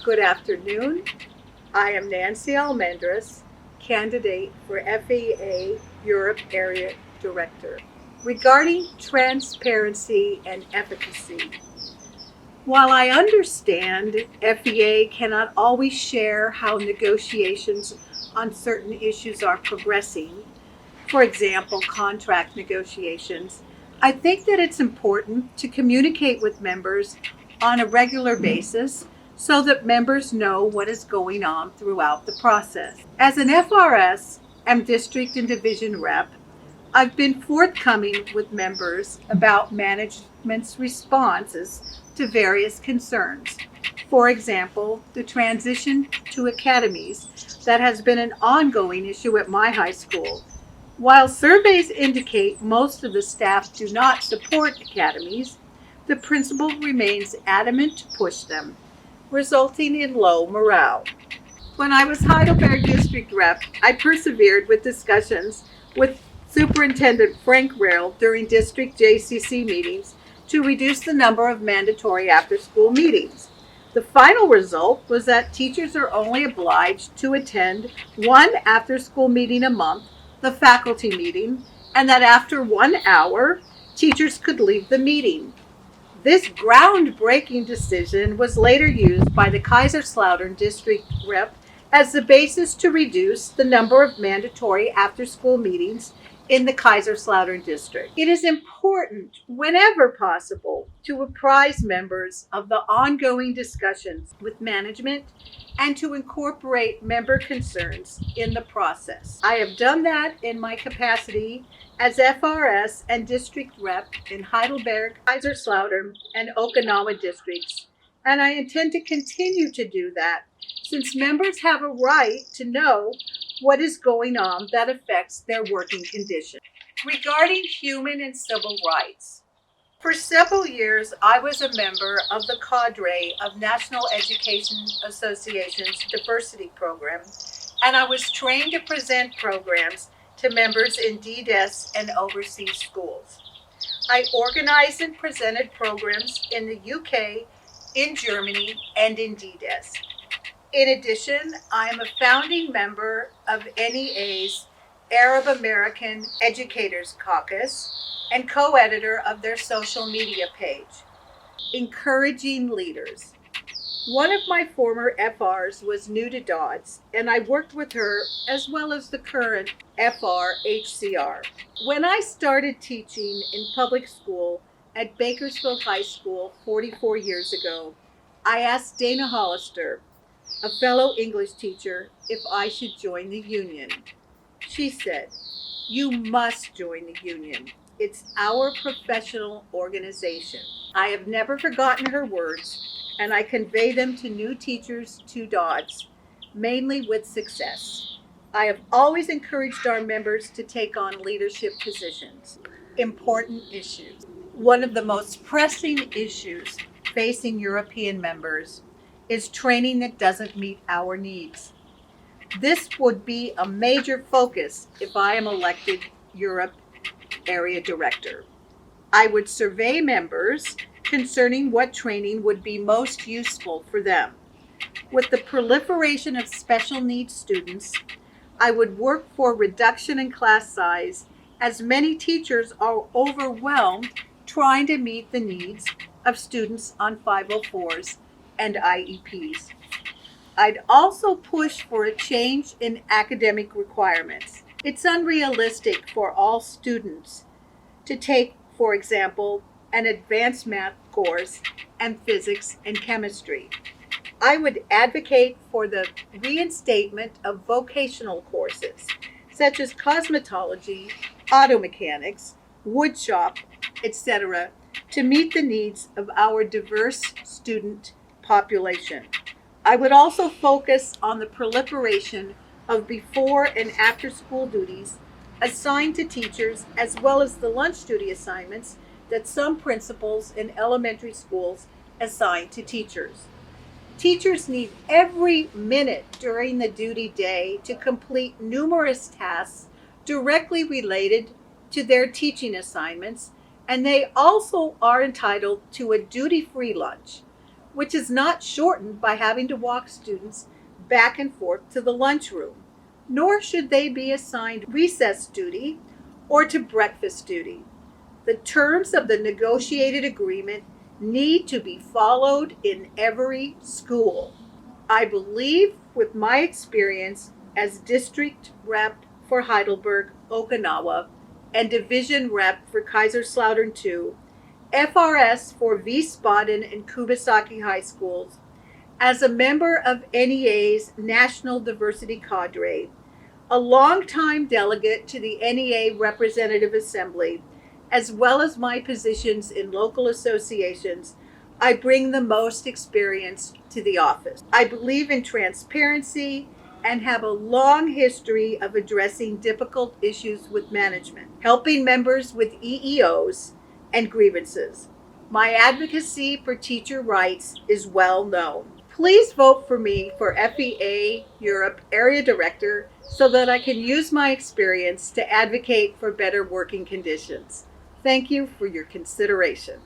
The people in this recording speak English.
Good afternoon. I am Nancy Almendras, candidate for FEA Europe Area Director. Regarding transparency and efficacy, while I understand FEA cannot always share how negotiations on certain issues are progressing, for example, contract negotiations, I think that it's important to communicate with members on a regular basis so that members know what is going on throughout the process. As an FRS and district and division rep, I've been forthcoming with members about management's responses to various concerns. For example, the transition to academies that has been an ongoing issue at my high school. While surveys indicate most of the staff do not support academies, the principal remains adamant to push them, resulting in low morale. When I was Heidelberg District Rep, I persevered with discussions with Superintendent Frank Rail during district JCC meetings to reduce the number of mandatory after-school meetings. The final result was that teachers are only obliged to attend one after-school meeting a month, the faculty meeting, and that after 1 hour, teachers could leave the meeting. This groundbreaking decision was later used by the Kaiserslautern district rep as the basis to reduce the number of mandatory after-school meetings in the Kaiserslautern district. It is important, whenever possible, to apprise members of the ongoing discussions with management and to incorporate member concerns in the process. I have done that in my capacity as FRS and district rep in Heidelberg, Kaiserslautern, and Okinawa districts, and I intend to continue to do that since members have a right to know what is going on that affects their working conditions. Regarding human and civil rights, for several years I was a member of the cadre of National Education Association's diversity program, and I was trained to present programs to members in DDES and overseas schools. I organized and presented programs in the UK, in Germany, and in DDES. In addition, I am a founding member of NEA's Arab American Educators Caucus and co-editor of their social media page. Encouraging leaders. One of my former FRs was new to Dodds, and I worked with her as well as the current FR HCR. When I started teaching in public school at Bakersfield High School 44 years ago, I asked Dana Hollister, a fellow English teacher, if I should join the union. She said, "You must join the union. It's our professional organization." I have never forgotten her words, and I convey them to new teachers to Dodds, mainly with success. I have always encouraged our members to take on leadership positions. Important issues. One of the most pressing issues facing European members is training that doesn't meet our needs. This would be a major focus if I am elected Europe Area Director. I would survey members concerning what training would be most useful for them. With the proliferation of special needs students, I would work for reduction in class size as many teachers are overwhelmed trying to meet the needs of students on 504s and IEPs. I'd also push for a change in academic requirements. It's unrealistic for all students to take, for example, an advanced math course and physics and chemistry. I would advocate for the reinstatement of vocational courses, such as cosmetology, auto mechanics, woodshop, etc., to meet the needs of our diverse student population. I would also focus on the proliferation of before and after school duties assigned to teachers, as well as the lunch duty assignments that some principals in elementary schools assign to teachers. Teachers need every minute during the duty day to complete numerous tasks directly related to their teaching assignments, and they also are entitled to a duty-free lunch. which is not shortened by having to walk students back and forth to the lunchroom, nor should they be assigned recess duty or to breakfast duty. The terms of the negotiated agreement need to be followed in every school. I believe, with my experience as district rep for Heidelberg, Okinawa, and division rep for Kaiserslautern II, FRS for Wiesbaden and Kubasaki High Schools, as a member of NEA's National Diversity Cadre, a longtime delegate to the NEA Representative Assembly, as well as my positions in local associations, I bring the most experience to the office. I believe in transparency and have a long history of addressing difficult issues with management, helping members with EEOs and grievances. My advocacy for teacher rights is well known. Please vote for me for FEA Europe Area Director so that I can use my experience to advocate for better working conditions. Thank you for your consideration.